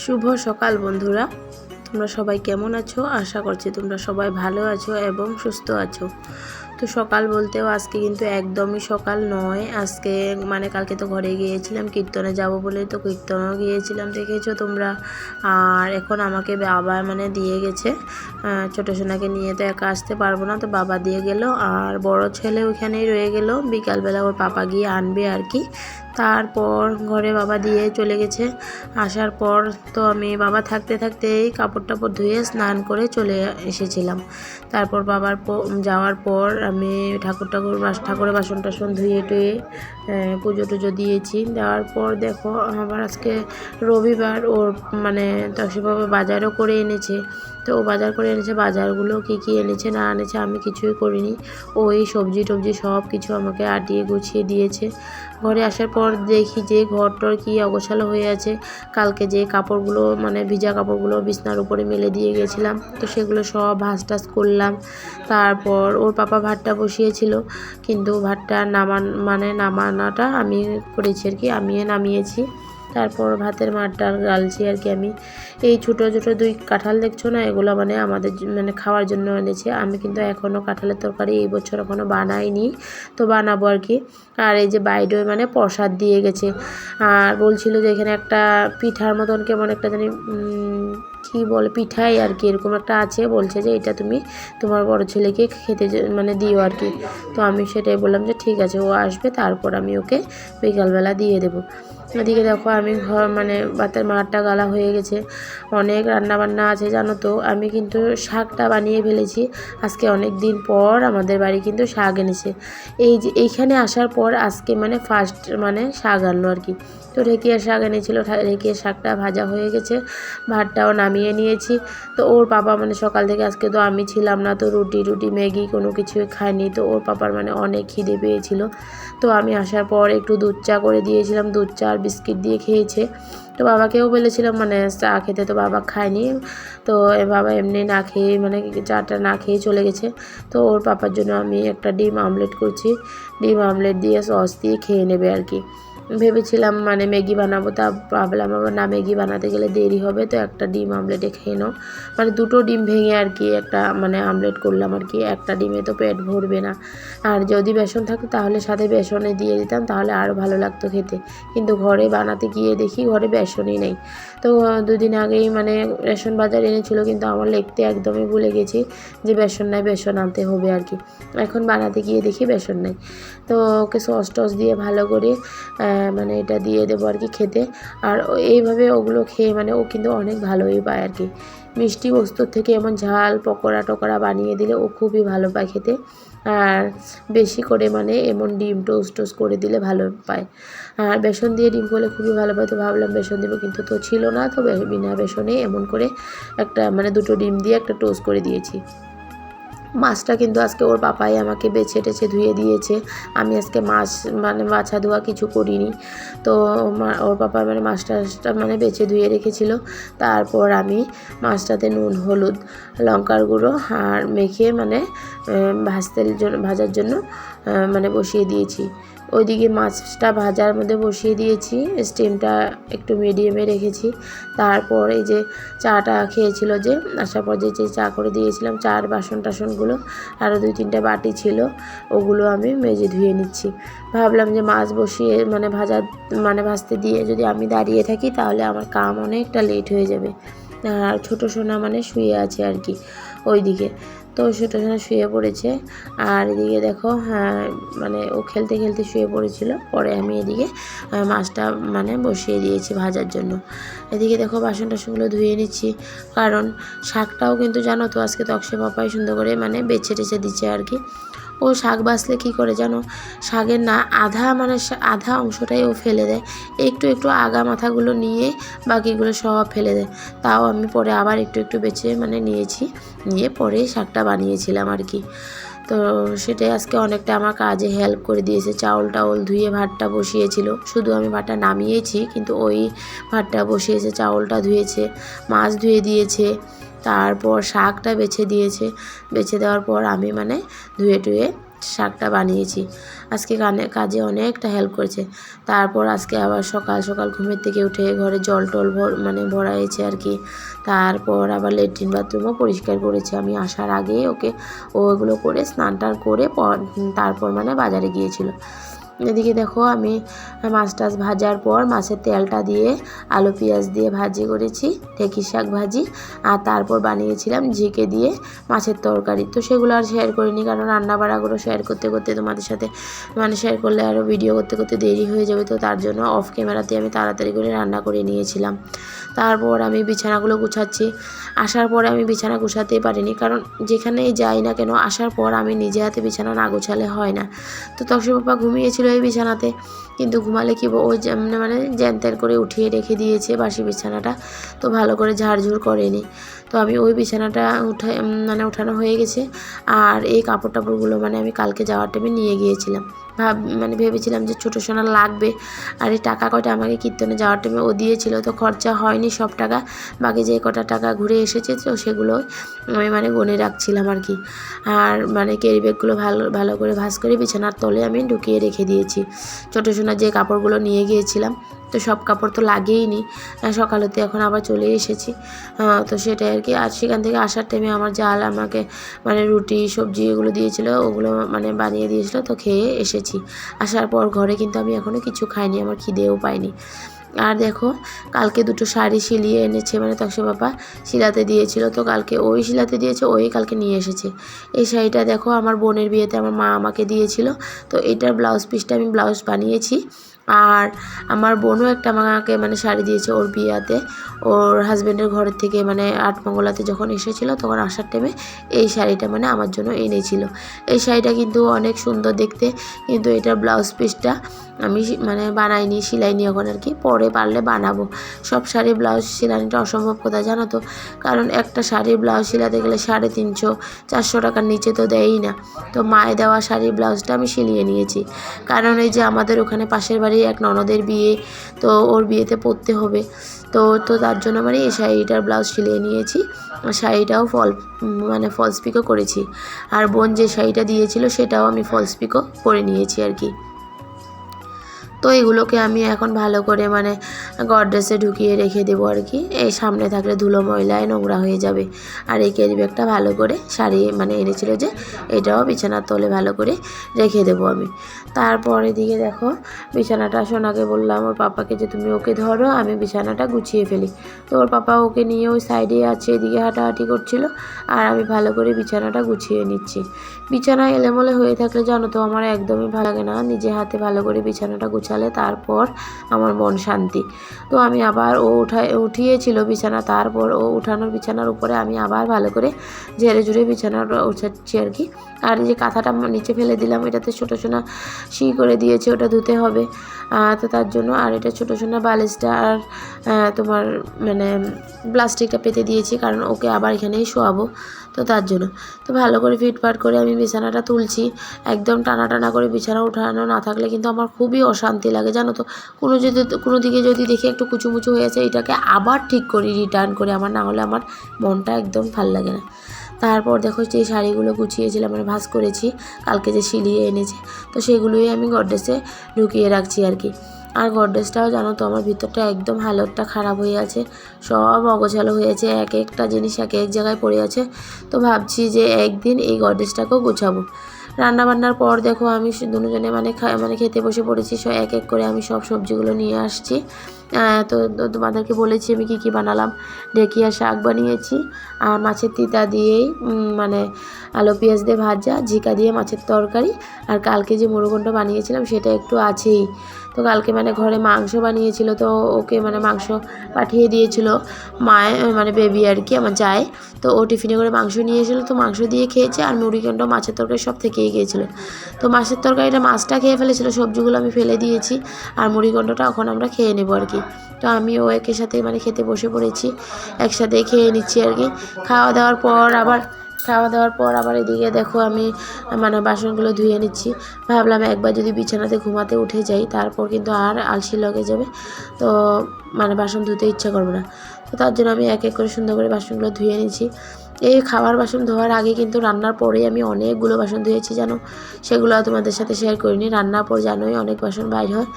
শুভ সকাল বন্ধুরা, তোমরা সবাই কেমন আছো? আশা করছি তোমরা সবাই ভালো আছো এবং সুস্থ আছো। তো সকাল বলতেও আজকে কিন্তু একদমই সকাল নয়। আজকে কালকে তো ঘরে গিয়েছিলাম, কীর্তনে যাব বলে তো কীর্তনেও গিয়েছিলাম, দেখেছো তোমরা। আর এখন আমাকে বাবা দিয়ে গেছে, ছোটো সোনাকে নিয়ে তো একা আসতে পারবো না, তো বাবা দিয়ে গেল। আর বড় ছেলে ওইখানেই রয়ে গেল, বিকালবেলা ওর পাপা গিয়ে আনবে আর কি। তারপর ঘরে বাবা দিয়ে চলে গেছে। আসার পর তো আমি বাবা থাকতে থাকতেই কাপড় টাপড় ধুয়ে স্নান করে চলে এসেছিলাম। তারপর বাবার যাওয়ার পর আমি ঠাকুরের বাসন টাসন ধুয়ে টুয়ে পুজো টুজো দিয়েছি। দেওয়ার পর দেখো আবার আজকে রবিবার, ওর তসি বাবা বাজারও করে এনেছে। তো ও বাজার করে এনেছে, বাজারগুলো কী এনেছে না এনেছে আমি কিছুই করিনি। ওই সবজি টবজি সব কিছু আমাকে আটিয়ে গুছিয়ে দিয়েছে। ঘরে আসার পর দেখি যে ঘরটর কী অগোছালো হয়ে আছে। কালকে যে কাপড়গুলো ভিজা কাপড়গুলো বিছনার উপরে মেলে দিয়ে গেছিলাম, তো সেগুলো সব ভাঁজ টাজ করলাম। তারপর ওর পাপা ভাতটা বসিয়েছিল, কিন্তু ভাতটা নামানোটা আমি করেছি আর কি, নামিয়েছি। তারপর ভাতের মাঠটা গালছি আর কি আমি। এই ছোটো ছোটো 2 কাঁঠাল দেখছো না, এগুলো আমাদের খাওয়ার জন্য এনেছে। আমি কিন্তু এখনও কাঁঠালের তরকারি এই বছর এখনও বানাইনি, তো বানাবো আর কি। আর এই যে বাইরে প্রসাদ দিয়ে গেছে, আর বলছিল যে এখানে একটা পিঠার মতন কেমন একটা জানি কি বলে, পিঠাই আর কি এরকম একটা আছে, বলছে যে এটা তুমি তোমার বড় ছেলেকে খেতে দিও আর কি। তো আমি সেটাই বললাম যে ঠিক আছে, ও আসবে তারপর আমি ওকে বিকালবেলা দিয়ে দেবো। এদিকে দেখো আমি ভাতের মাঠটা গালা হয়ে গেছে, অনেক রান্নাবান্না আছে জানো তো। আমি কিন্তু শাকটা বানিয়ে ফেলেছি। আজকে অনেক দিন পর আমাদের বাড়ি কিন্তু শাক এনেছে। এই যে এইখানে আসার পর আজকে ফার্স্ট শাক আনলো আর কি। তো ঢেঁকিয়ার শাক এনেছিল, ঢেঁকিয়ার শাকটা ভাজা হয়ে গেছে, ভাতটাও নামিয়ে নিয়েছি। তো ওর পাপা সকাল থেকে আজকে তো আমি ছিলাম না, তো রুটি ম্যাগি কোনো কিছুই খায়নি। তো ওর পাপার অনেক খিদে পেয়েছিল। তো আমি আসার পর একটু দুধ চা করে দিয়েছিলাম, দুধ চা আর বিস্কিট দিয়ে খেয়েছে। তো বাবাকেও বলেছিলাম চা খেতে, তো বাবা খায়নি। তো বাবা এমনি না খেয়ে চাটা না খেয়ে চলে গেছে। তো ওর পাপার জন্য আমি একটা ডিম আমলেট করছি, ডিম আমলেট দিয়ে সস দিয়ে খেয়ে নেবে আর কি। ভেবেছিলাম ম্যাগি বানাবো, তা ভাবলাম আবার না, ম্যাগি বানাতে গেলে দেরি হবে, তো একটা ডিম আমলেটে খেয়ে নাও। 2টো ডিম ভেঙে আর কি একটা আমলেট করলাম আর কি। একটা ডিমে তো পেট ভরবে না। আর যদি বেসন থাকতো তাহলে সাথে বেসনে দিয়ে দিতাম, তাহলে আরও ভালো লাগতো খেতে। কিন্তু ঘরে বানাতে গিয়ে দেখি ঘরে বেসনই নেই। তো 2 দিন আগেই রেশন বাজার এনেছিল, কিন্তু আমার লিখতে একদমই ভুলে গেছি যে বেসন নাই, বেসন আনতে হবে আর কি। এখন বানাতে গিয়ে দেখি বেসন নেই। তো ওকে সস টস দিয়ে ভালো করে এটা দিয়ে দেবো আর কি খেতে। আর এইভাবে ওগুলো খেয়ে ও কিন্তু অনেক ভালোই পায় আর কি। মিষ্টি বস্তুর থেকে এমন ঝাল পকোড়া টকোড়া বানিয়ে দিলে ও খুবই ভালো পায় খেতে। আর বেশি করে এমন ডিম টোস্ট করে দিলে ভালো পায়। আর বেসন দিয়ে ডিম করলে খুবই ভালো পায়। তো ভাবলাম বেসন দেবো, কিন্তু তো ছিল না, তো বিনা বেসনে এমন করে একটা 2টো ডিম দিয়ে একটা টোস্ট করে দিয়েছি। মাছটা কিন্তু আজকে ওর পাপাই আমাকে বেছে টেছে ধুয়ে দিয়েছে। আমি আজকে মাছ বাছা ধোয়া কিছু করিনি। তো ওর পাপা মাছটা বেছে ধুয়ে রেখেছিল। তারপর আমি মাছটাতে নুন হলুদ লঙ্কার গুঁড়ো আর মেখে ভাজার জন্য বসিয়ে দিয়েছি। ওইদিকে মাছটা ভাজার মধ্যে বসিয়ে দিয়েছি, স্টিমটা একটু মিডিয়ামে রেখেছি। তারপর এই যে চাটা খেয়েছিল, যে আসার পর যে চা করে দিয়েছিলাম, চার বাসন টাসনগুলো আরও 2-3টা বাটি ছিল, ওগুলো আমি মেজে ধুয়ে নিচ্ছি। ভাবলাম যে মাছ বসিয়ে ভাজতে দিয়ে যদি আমি দাঁড়িয়ে থাকি তাহলে আমার কাম অনেকটা লেট হয়ে যাবে। আর ছোটো সোনা শুয়ে আছে আর কি ওইদিকে। তো ছোটো সোনা শুয়ে পড়েছে। আর এদিকে দেখো ও খেলতে খেলতে শুয়ে পড়েছিল। পরে আমি এদিকে মাছটা বসিয়ে দিয়েছি ভাজার জন্য। এদিকে দেখো বাসন টাসনগুলো ধুয়ে নিচ্ছি, কারণ শাকটাও কিন্তু জানো তো আজকে তক্সে পাপাই সুন্দর করে বেছে টেছে দিচ্ছে আর কি। ও শাক বাছলে কী করে জানো, শাকের না আধা অংশটাই ও ফেলে দেয়, একটু একটু আগা মাথাগুলো নিয়ে বাকিগুলো সব ফেলে দেয়। তাও আমি পরে আবার একটু একটু বেছে নিয়েছি, নিয়ে পরে শাকটা বানিয়েছিলাম আর কি। তো সেটাই আজকে অনেকটা আমার কাজে হেল্প করে দিয়েছে। চাউল টাউল ধুয়ে ভাতটা বসিয়েছিল, শুধু আমি ভাতটা নামিয়েছি, কিন্তু ওই ভাতটা বসিয়েছে, চাউলটা ধুয়েছে, মাছ ধুয়ে দিয়েছে, তারপর শাকটা বেছে দিয়েছে। বেছে দেওয়ার পর আমি ধুয়ে টুয়ে শাকটা বানিয়েছি। আজকে কাজে অনেকটা হেল্প করেছে। তারপর আজকে আবার সকাল সকাল ঘুমের থেকে উঠে ঘরে জল টল ভরাইছে আর কি। তারপর আবার ল্যাট্রিন বাথরুমও পরিষ্কার করেছে আমি আসার আগেই ওকে ওগুলো করে স্নান টান করে তারপর মানে বাজারে গিয়েছিল। এদিকে দেখো আমি মাছ টাছ ভাজার পর মাছের তেলটা দিয়ে আলু পেঁয়াজ দিয়ে ভাজি করেছি, ঢেঁকি শাক ভাজি, আর তারপর বানিয়েছিলাম ঝিকে দিয়ে মাছের তরকারি। তো সেগুলো আর শেয়ার করিনি, কারণ রান্না বাড়াগুলো শেয়ার করতে করতে তোমাদের সাথে মানে শেয়ার করলে আরও ভিডিও করতে করতে দেরি হয়ে যাবে। তো তার জন্য অফ ক্যামেরাতে আমি তাড়াতাড়ি করে রান্না করে নিয়েছিলাম। তারপর আমি বিছানাগুলো গুছাচ্ছি। আসার পরে আমি বিছানা গুছাতেই পারিনি, কারণ যেখানেই যাই না কেন আসার পর আমি নিজে হাতে বিছানা না গোছালে হয় না। তো তকসে পাপা ঘুমিয়েছিল এই বিছানাতে, কিন্তু ঘুমালে কি ওই মানে জ্যান ত্যান করে উঠিয়ে রেখে দিয়েছে বাসি বিছানাটা, তো ভালো করে ঝাড়ঝুড় করেনি। তো আমি ওই বিছানাটা উঠানো হয়ে গেছে। আর এই কাপড় টাপড়গুলো মানে আমি কালকে যাওয়ার টাইমে নিয়ে গিয়েছিলাম। ভেবেছিলাম যে ছোটো সোনা লাগবে, আর এই টাকা কয়টা আমাকে কীর্তনে যাওয়ার টাইমে ও দিয়েছিল, তো খরচা হয়নি সব টাকা, বাকি যে কটা টাকা ঘুরে এসেছে তো সেগুলো আমি গনে রাখছিলাম আর কি। আর ক্যারি ব্যাগগুলো ভালো করে ভাঁজ করে বিছানার তলে আমি ঢুকিয়ে রেখে দিয়েছি। ছোটো সোনার যে কাপড়গুলো নিয়ে গিয়েছিলাম, তো সব কাপড় তো লাগেইনি, সকাল হতে এখন আবার চলে এসেছি। তো সেটাই আর কি। আর সেখান থেকে আসার টাইমে আমার জাল আমাকে রুটি সবজি এগুলো দিয়েছিল, ওগুলো বানিয়ে দিয়েছিল, তো খেয়ে এসেছি। আসার পর ঘরে কিন্তু আমি এখনও কিছু খাইনি, আমার খিদেও পাইনি। আর দেখো কালকে দুটো শাড়ি সিলিয়ে এনেছে, তকসে বাবা শিলাতে দিয়েছিল, তো কালকে ওই শিলাতে দিয়েছে, ওই কালকে নিয়ে এসেছে। এই শাড়িটা দেখো আমার বোনের বিয়েতে আমার মা আমাকে দিয়েছিল, তো এটার ব্লাউজ পিসটা আমি ব্লাউজ বানিয়েছি। আর আমার বোনও একটা আমাকে শাড়ি দিয়েছে ওর বিয়েতে, ওর হাজব্যান্ডের ঘরের থেকে আটমঙ্গলাতে যখন এসেছিলো তখন আসার টাইমে এই শাড়িটা আমার জন্য এনেছিল। এই শাড়িটা কিন্তু অনেক সুন্দর দেখতে, কিন্তু এটার ব্লাউজ পিসটা আমি বানাইনি, সিলাইনি এখন আর কি, পরে পারলে বানাবো। সব শাড়ির ব্লাউজ সিলানিটা অসম্ভব কথা জানো তো, কারণ একটা শাড়ির ব্লাউজ সিলাতে গেলে 350-400 টাকার নিচে তো দেয়ই না। তো মায়ে দেওয়া শাড়ির ব্লাউজটা আমি সিলিয়ে নিয়েছি, কারণ এই যে আমাদের ওখানে পাশের বাড়ি এক ননদের বিয়ে, তো ওর বিয়েতে পরতে হবে, তো তার জন্য এই শাড়িটার ব্লাউজ সিলিয়ে নিয়েছি। শাড়িটাও ফলস পিকও করেছি, আর বোন যে শাড়িটা দিয়েছিল সেটাও আমি ফলস পিকও করে নিয়েছি আর কি। তো এগুলোকে আমি এখন ভালো করে গডরেজে ঢুকিয়ে রেখে দেবো আর কি। এই সামনে থাকলে ধুলো ময়লায় নোংরা হয়ে যাবে। আর এই ক্যারি ব্যাগটা ভালো করে শাড়ি এনেছিল যে, এটাও বিছানার তলে ভালো করে রেখে দেবো আমি। তারপর এদিকে দেখো বিছানাটা সোনাকে বললাম ওর পাপাকে যে তুমি ওকে ধরো, আমি বিছানাটা গুছিয়ে ফেলি। তো ওর পাপা ওকে নিয়ে ওই সাইডে আছে, এদিকে হাঁটাহাঁটি করছিল, আর আমি ভালো করে বিছানাটা গুছিয়ে নিচ্ছি। বিছানা এলোমেলো হয়ে থাকলে জানো তো আমার একদমই ভালো লাগে না। নিজে হাতে ভালো করে বিছানাটা গুছালে তারপর আমার মন শান্তি। তো আমি আবার উঠিয়েছিল বিছানা, তারপর ও উঠানোর বিছানার উপরে আমি আবার ভালো করে ঝেড়ে ঝুড়ে বিছানাটা উঠাচ্ছি আর কি। আর এই যে কাঁথাটা নিচে ফেলে দিলাম, এটাতে ছোটো সোনা শি করে দিয়েছে, ওটা ধুতে হবে, তো তার জন্য। আর এটা ছোটো সোনা বালিশটা আর তোমার প্লাস্টিকটা পেতে দিয়েছি, কারণ ওকে আবার এখানেই শোয়াবো, তো তার জন্য। তো ভালো করে ফিটফাট করে আমি বিছানাটা তুলছি। একদম টানা টানা করে বিছানা উঠানো না থাকলে কিন্তু আমার খুবই অশান্তি লাগে জানো তো। কোনো দিকে যদি দেখি একটু কুচুমুচু হয়েছে, এটাকে আবার ঠিক করি, রিটার্ন করে, আমার না হলে আমার মনটা একদম ভাল লাগে না। তারপর দেখো যে শাড়িগুলো গুছিয়েছিলাম ভাঁজ করেছি, কালকে যে সিলিয়ে এনেছে, তো সেগুলোই আমি গডরেজে ঢুকিয়ে রাখছি আর কি। আর গডরেজটাও জানো তো আমার ভিতরটা একদম হালতটা খারাপ হয়ে আছে, সব অগোছালো হয়েছে, এক একটা জিনিস এক জায়গায় পড়ে আছে। তো ভাবছি যে একদিন এই গডরেজটাকেও গোছাবো। রান্নাবান্নার পর দেখো আমি দুজনে খেতে বসে পড়েছি। এক এক করে আমি সব সবজিগুলো নিয়ে আসছি। তো তোমাদেরকে বলেছি আমি কী বানালাম। ঢেঁকিয়া শাক বানিয়েছি, আর মাছের তিতা দিয়েই আলু পেঁয়াজ দিয়ে ভাজা, ঝিকা দিয়ে মাছের তরকারি, আর কালকে যে মুড়োঘণ্ট বানিয়েছিলাম সেটা একটু আছেই। তো কালকে ঘরে মাংস বানিয়েছিল, তো ওকে মাংস পাঠিয়ে দিয়েছিল মায়ে, বেবি আর কি, আমার যায়। তো ও টিফিনে করে মাংস নিয়ে এসেছিলো, তো মাংস দিয়ে খেয়েছে, আর মুড়িঘণ্ট মাছের তরকারি সব থেকেই গিয়েছিলো। তো মাছের তরকারিটা মাছটা খেয়ে ফেলেছিলো, সবজিগুলো আমি ফেলে দিয়েছি, আর মুড়িঘণ্টটা এখন আমরা খেয়ে নেবো আর কি। তো আমিও একের সাথে খেতে বসে পড়েছি, একসাথে খেয়ে নিচ্ছি আর কি। খাওয়া দাওয়ার পর আবার এদিকে দেখো আমি বাসনগুলো ধুয়ে নিচ্ছি। ভাবলাম একবার যদি বিছানাতে ঘুমাতে উঠে যাই, তারপর কিন্তু আর আলসি লেগে যাবে, তো বাসন ধুতে ইচ্ছা করবে না। তো তার জন্য আমি এক এক করে সুন্দর করে বাসনগুলো ধুয়ে নিচ্ছি। এই খাবার বাসন ধোয়ার আগে কিন্তু রান্নার পরেই আমি অনেকগুলো বাসন ধুয়েছি জানো, সেগুলো তোমাদের সাথে শেয়ার করিনি। রান্নার পর জানোই অনেক বাসন বাইর হয়।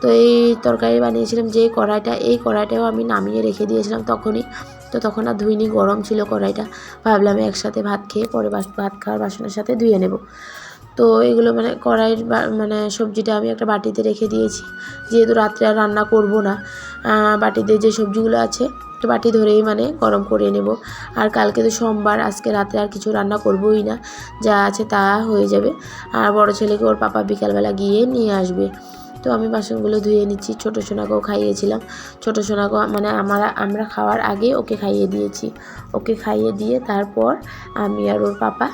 তো এই তরকারি বানিয়েছিলাম যে কড়াইটা, এই কড়াইটাও আমি নামিয়ে রেখে দিয়েছিলাম তখনই। তো তখন আর ধুইনি, গরম ছিল কড়াইটা, ভাবলাম একসাথে ভাত খেয়ে পরে ভাত খাওয়ার বাসনের সাথে ধুয়ে নেব। তো এগুলো মানে কড়াইয়ের মানে সবজিটা আমি একটা বাটিতে রেখে দিয়েছি, যেহেতু রাত্রে আর রান্না করব না। বাটিতে যে সবজিগুলো আছে একটা বাটি ধরেই মানে গরম করে নেব। আর কালকে তো সোমবার, আজকে রাতে আর কিছু রান্না করবই না, যা আছে তা হয়ে যাবে। আর বড় ছেলেকে ওর পাপা বিকালবেলা গিয়ে নিয়ে আসবে। তো আমি বাসনগুলো ধুয়ে নিচ্ছি। ছোটো সোনাকেও খাইয়েছিলাম, ছোটো সোনাকেও মানে আমরা খাওয়ার আগে ওকে খাইয়ে দিয়েছি। ওকে খাইয়ে দিয়ে তারপর আমি আর ওর পাপা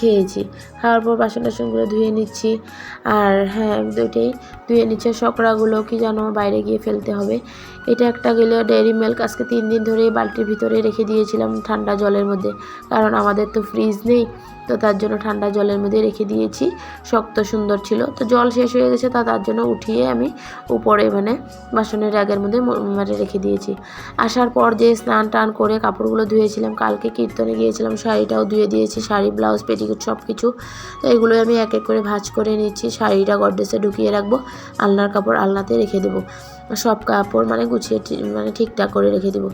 খেয়েছি। খাওয়ার পর বাসন টাসনগুলো ধুয়ে নিচ্ছি। আর হ্যাঁ, দুইটাই ধুয়ে নিচ্ছে। সকরাগুলো কি জানো বাইরে গিয়ে ফেলতে হবে। এটা একটা গেলে ডেয়ারি মিল্ক আজকে 3 দিন ধরে বালতির ভিতরে রেখে দিয়েছিলাম ঠান্ডা জলের মধ্যে, কারণ আমাদের তো ফ্রিজ নেই। তো তার জন্য ঠান্ডা জলের মধ্যে রেখে দিয়েছি, শক্ত সুন্দর ছিল। তো জল শেষ হয়ে গেছে, তার জন্য উঠিয়ে আমি উপরে মানে বাসনের র্যাগের মধ্যে মানে রেখে দিয়েছি। আসার পর যে স্নান টান করে কাপড়গুলো ধুয়েছিলাম, কালকে কীর্তনে গিয়েছিলাম, শাড়িটাও ধুয়ে দিয়েছি, শাড়ি ব্লাউজ পেটিকোট সব কিছু। তো এগুলো আমি এক এক করে ভাঁজ করে নিচ্ছি। শাড়িটা গডরেজে ঢুকিয়ে রাখবো, আলনার কাপড় আলনাতে রেখে দেবো, সব কাপড় মানে গুছিয়ে মানে ঠিকঠাক করে রেখে দেবো।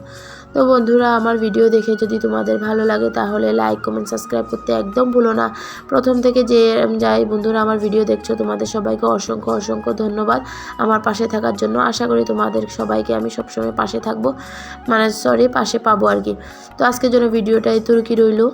তো বন্ধুরা, আমার ভিডিও দেখে যদি তোমাদের ভালো লাগে তাহলে লাইক কমেন্ট সাবস্ক্রাইব করতে একদম ভুলো না। প্রথম থেকে যে যাই বন্ধুরা আমার ভিডিও দেখছো, তোমাদের সবাইকে অসংখ্য অসংখ্য ধন্যবাদ আমার পাশে থাকার জন্য। আশা করি তোমাদের সবাইকে আমি সবসময় পাশে থাকবো, মানে পাশে পাবো আর কি। তো আজকের জন্য ভিডিওটা এতটুকুই রইলো।